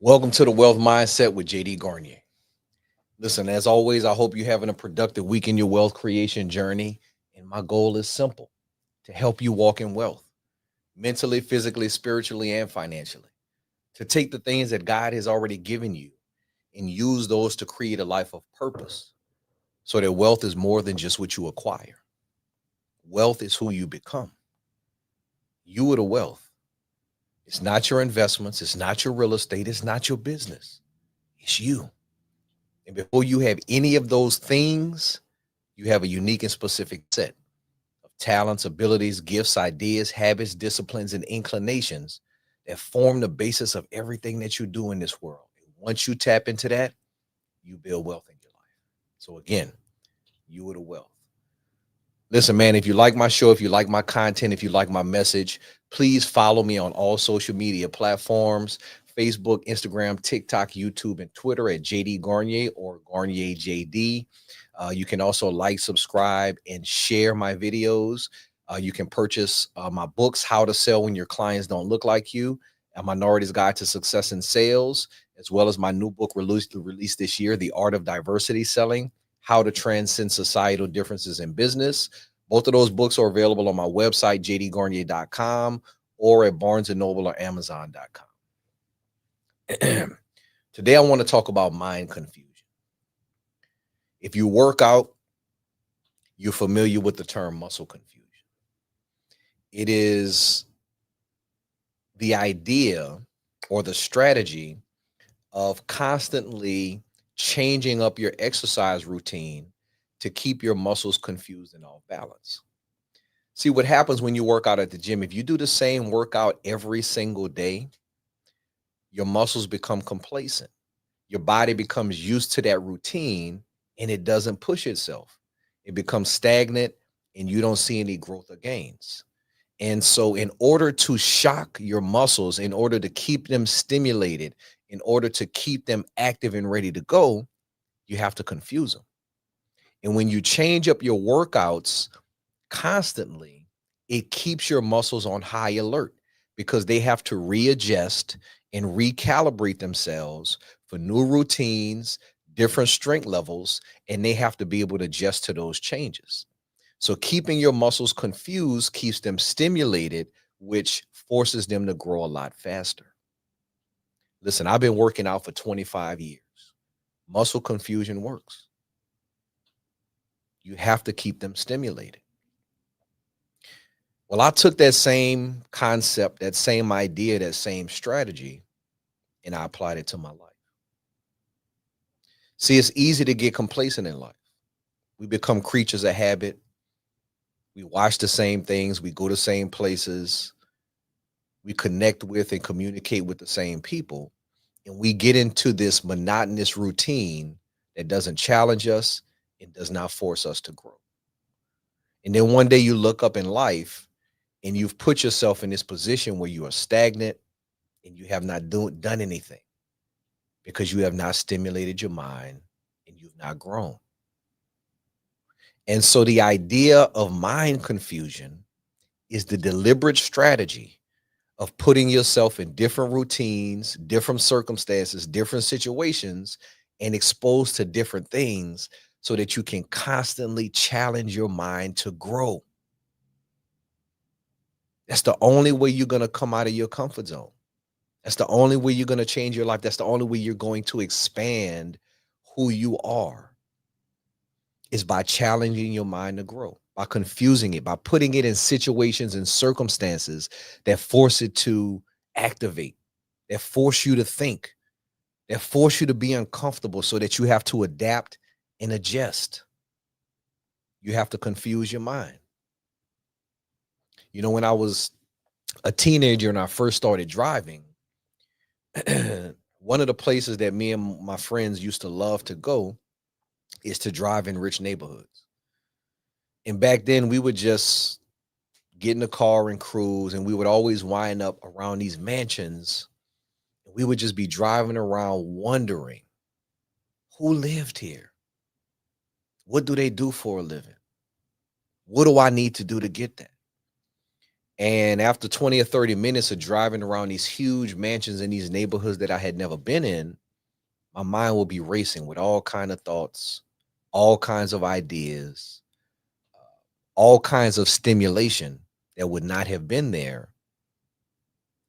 Welcome to the Wealth Mindset with JD Gartnier. Listen, as always, I hope you're having a productive week in your wealth creation journey. And my goal is simple: to help you walk in wealth, mentally, physically, spiritually, and financially. To take the things that God has already given you and use those to create a life of purpose so that wealth is more than just what you acquire. Wealth is who you become. You are the wealth. It's not your investments, it's not your real estate, it's not your business. It's you. And before you have any of those things, you have a unique and specific set of talents, abilities, gifts, ideas, habits, disciplines, and inclinations that form the basis of everything that you do in this world. And once you tap into that, you build wealth in your life. So again, you are the wealth. Listen, man, if you like my show, if you like my content, if you like my message, please follow me on all social media platforms: Facebook, Instagram, TikTok, YouTube, and Twitter at JD Garnier or Garnier JD. You can also like, subscribe, and share my videos. You can purchase my books, How to Sell When Your Clients Don't Look Like You, A Minority's Guide to Success in Sales, as well as my new book released this year, The Art of Diversity Selling: How to Transcend Societal Differences in Business. Both of those books are available on my website, jdgarnier.com, or at Barnes& Noble or Amazon.com. Today, I want to talk about mind confusion. If you work out, you're familiar with the term muscle confusion. It is the idea or the strategy of constantly changing up your exercise routine to keep your muscles confused and off balance. See, what happens when you work out at the gym, if you do the same workout every single day, your muscles become complacent. Your body becomes used to that routine and it doesn't push itself. It becomes stagnant and you don't see any growth or gains. And so, in order to shock your muscles, in order to keep them stimulated, in order to keep them active and ready to go, you have to confuse them. And when you change up your workouts constantly, it keeps your muscles on high alert because they have to readjust and recalibrate themselves for new routines, different strength levels, and they have to be able to adjust to those changes. So keeping your muscles confused keeps them stimulated, which forces them to grow a lot faster. Listen, I've been working out for 25 years. Muscle confusion works. You have to keep them stimulated. Well, I took that same concept, that same idea, that same strategy, and I applied it to my life. See, it's easy to get complacent in life. We become creatures of habit. We watch the same things, we go to same places, we connect with and communicate with the same people, and we get into this monotonous routine that doesn't challenge us and does not force us to grow. And then one day you look up in life and you've put yourself in this position where you are stagnant and you have not done anything because you have not stimulated your mind and you've not grown. And so the idea of mind confusion is the deliberate strategy of putting yourself in different routines, different circumstances, different situations, and exposed to different things so that you can constantly challenge your mind to grow. That's the only way you're going to come out of your comfort zone. That's the only way you're going to change your life. That's the only way you're going to expand who you are, is by challenging your mind to grow, by confusing it, by putting it in situations and circumstances that force it to activate, that force you to think, that force you to be uncomfortable so that you have to adapt and adjust. You have to confuse your mind. You know, when I was a teenager and I first started driving, one of the places that me and my friends used to love to go is to drive in rich neighborhoods. And back then we would just get in the car and cruise, and we would always wind up around these mansions. And we would just be driving around wondering who lived here? What do they do for a living? What do I need to do to get that? And after 20 or 30 minutes of driving around these huge mansions in these neighborhoods that I had never been in, my mind will be racing with all kind of thoughts, all kinds of ideas, all kinds of stimulation that would not have been there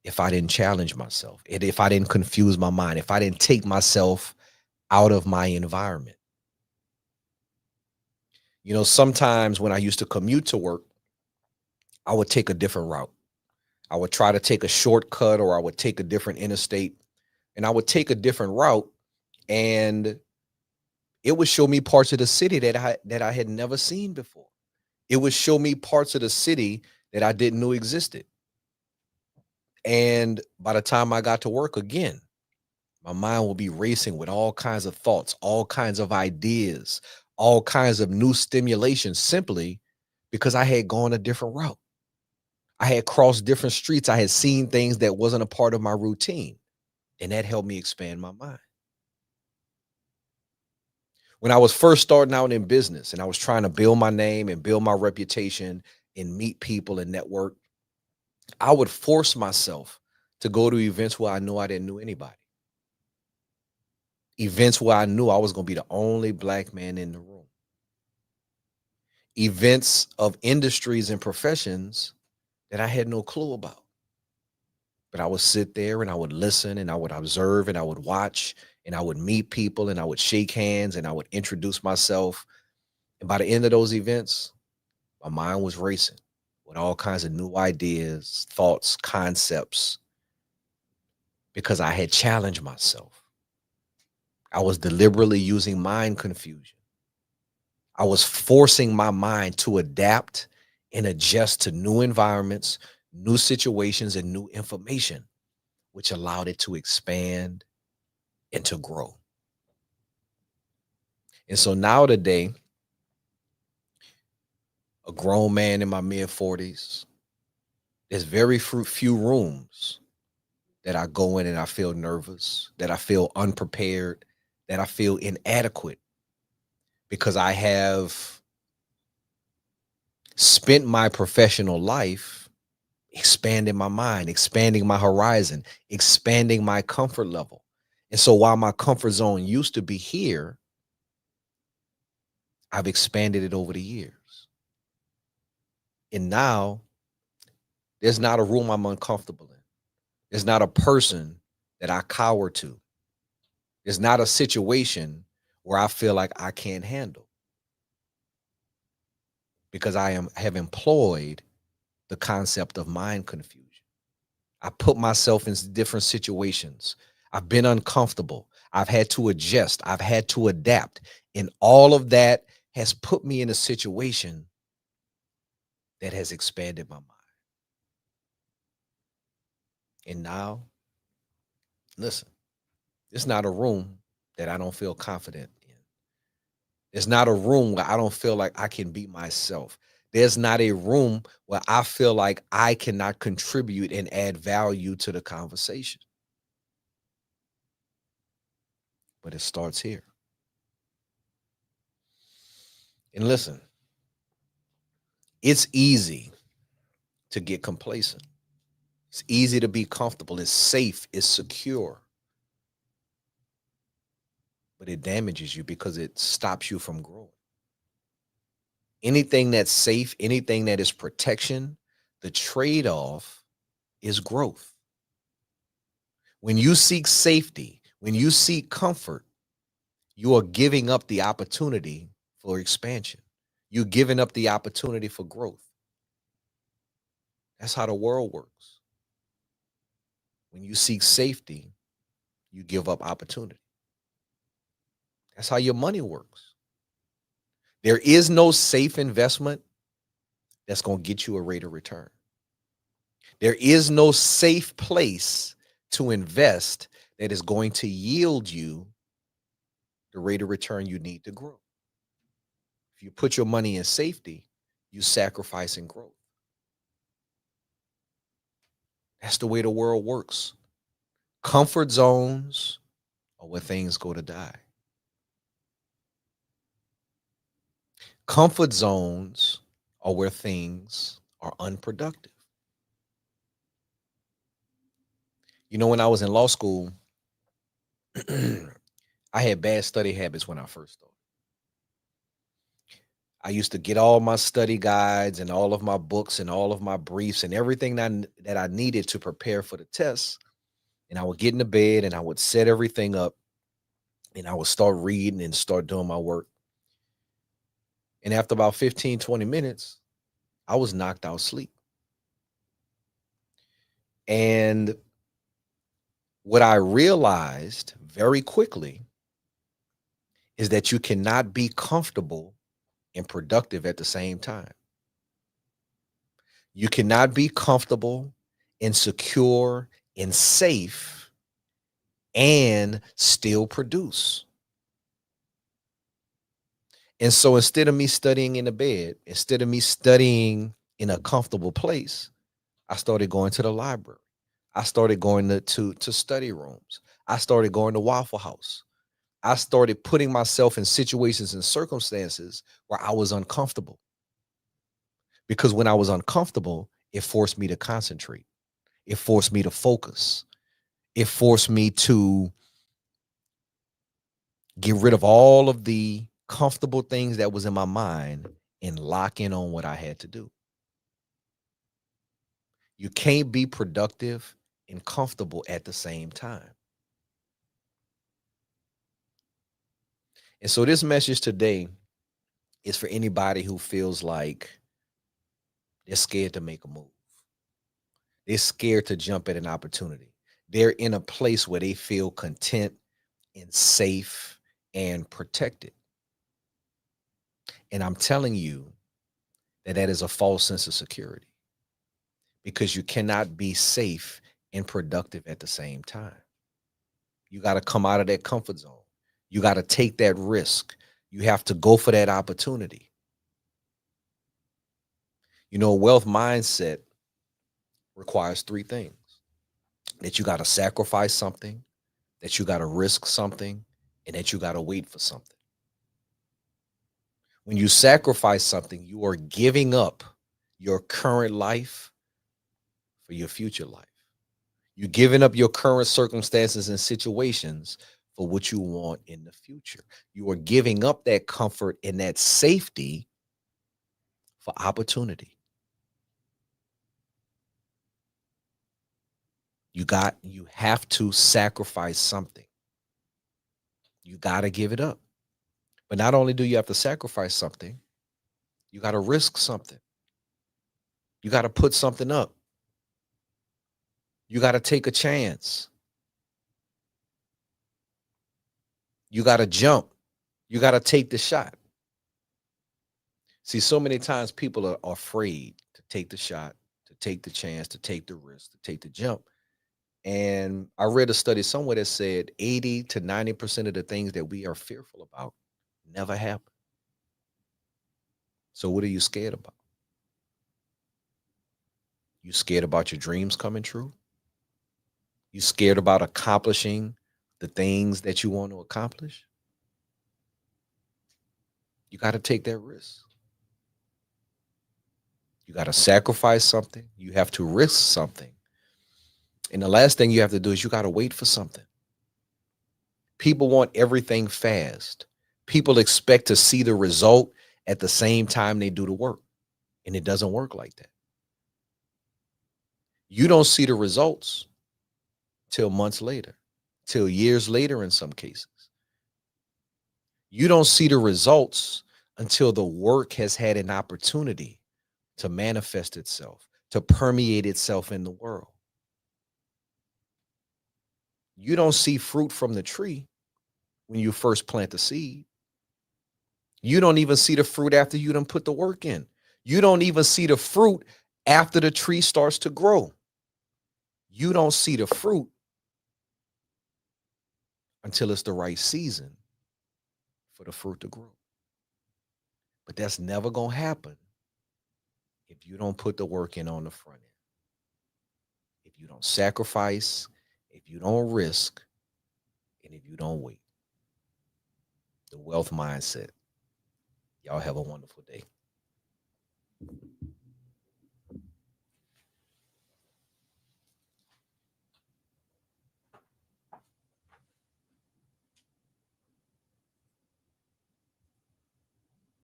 if I didn't challenge myself, and if I didn't confuse my mind, if I didn't take myself out of my environment. Sometimes when I used to commute to work, I would take a different route. I would try to take a shortcut, or I would take a different interstate, and I would take a different route, and it would show me parts of the city that I had never seen before. It would show me parts of the city that I didn't know existed. And by the time I got to work again, my mind will be racing with all kinds of thoughts, all kinds of ideas, all kinds of new stimulations, simply because I had gone a different route. I had crossed different streets. I had seen things that wasn't a part of my routine, and that helped me expand my mind. When I was first starting out in business and I was trying to build my name and build my reputation and meet people and network, I would force myself to go to events where I knew I didn't know anybody. Events where I knew I was going to be the only black man in the room. Events of industries and professions that I had no clue about. But I would sit there and I would listen and I would observe and I would watch and I would meet people and I would shake hands and I would introduce myself. And by the end of those events, my mind was racing with all kinds of new ideas, thoughts, concepts, because I had challenged myself. I was deliberately using mind confusion. I was forcing my mind to adapt and adjust to new environments, new situations, and new information, which allowed it to expand and to grow. And so now today, a grown man in my mid 40s, there's very few rooms that I go in and I feel nervous, that I feel unprepared, that I feel inadequate, because I have spent my professional life expanding my mind, expanding my horizon, expanding my comfort level. And so while my comfort zone used to be here, I've expanded it over the years. And now there's not a room I'm uncomfortable in. There's not a person that I cower to. There's not a situation where I feel like I can't handle, because have employed the concept of mind confusion. I put myself in different situations. I've been uncomfortable. I've had to adjust. I've had to adapt. And all of that has put me in a situation that has expanded my mind. And now, listen, it's not a room that I don't feel confident in. It's not a room where I don't feel like I can be myself. There's not a room where I feel like I cannot contribute and add value to the conversation. But it starts here. And listen, it's easy to get complacent. It's easy to be comfortable. It's safe. It's secure. But it damages you because it stops you from growing. Anything that's safe, anything that is protection, the trade off is growth. When you seek safety, when you seek comfort, you are giving up the opportunity for expansion. You're giving up the opportunity for growth. That's how the world works. When you seek safety, you give up opportunity. That's how your money works. There is no safe investment that's going to get you a rate of return. There is no safe place to invest that is going to yield you the rate of return you need to grow. If you put your money in safety, you sacrifice in growth. That's the way the world works. Comfort zones are where things go to die. Comfort zones are where things are unproductive. When I was in law school, I had bad study habits when I first started. I used to get all my study guides and all of my books and all of my briefs and everything that I needed to prepare for the test. And I would get into bed and I would set everything up and I would start reading and start doing my work. And after about 15, 20 minutes, I was knocked out asleep. And what I realized very quickly is that you cannot be comfortable and productive at the same time. You cannot be comfortable and secure and safe and still produce. And so instead of me studying in the bed, instead of me studying in a comfortable place, I started going to the library. I started going to study rooms. I started going to Waffle House. I started putting myself in situations and circumstances where I was uncomfortable. Because when I was uncomfortable, it forced me to concentrate. It forced me to focus. It forced me to get rid of all of the comfortable things that was in my mind and lock in on what I had to do. You can't be productive and comfortable at the same time. And so this message today is for anybody who feels like they're scared to make a move. They're scared to jump at an opportunity. They're in a place where they feel content and safe and protected. And I'm telling you that that is a false sense of security because you cannot be safe and productive at the same time. You got to come out of that comfort zone. You got to take that risk. You have to go for that opportunity. A wealth mindset requires three things: that you got to sacrifice something, that you got to risk something, and that you got to wait for something. When you sacrifice something, you are giving up your current life for your future life. You're giving up your current circumstances and situations for what you want in the future. You are giving up that comfort and that safety for opportunity. You have to sacrifice something. You got to give it up. But not only do you have to sacrifice something, you got to risk something. You got to put something up. You got to take a chance. You got to jump. You got to take the shot. See, so many times people are afraid to take the shot, to take the chance, to take the risk, to take the jump. And I read a study somewhere that said 80 to 90% of the things that we are fearful about never happen. So what are you scared about? You scared about your dreams coming true? You scared about accomplishing the things that you want to accomplish? You got to take that risk. You got to sacrifice something. You have to risk something. And the last thing you have to do is you got to wait for something. People want everything fast. People expect to see the result at the same time they do the work. And it doesn't work like that. You don't see the results till months later, till years later in some cases. You don't see the results until the work has had an opportunity to manifest itself, to permeate itself in the world. You don't see fruit from the tree when you first plant the seed. You don't even see the fruit after you done put the work in. You don't even see the fruit after the tree starts to grow. You don't see the fruit until it's the right season for the fruit to grow. But that's never going to happen if you don't put the work in on the front end. If you don't sacrifice, if you don't risk, and if you don't wait. The wealth mindset. Y'all have a wonderful day.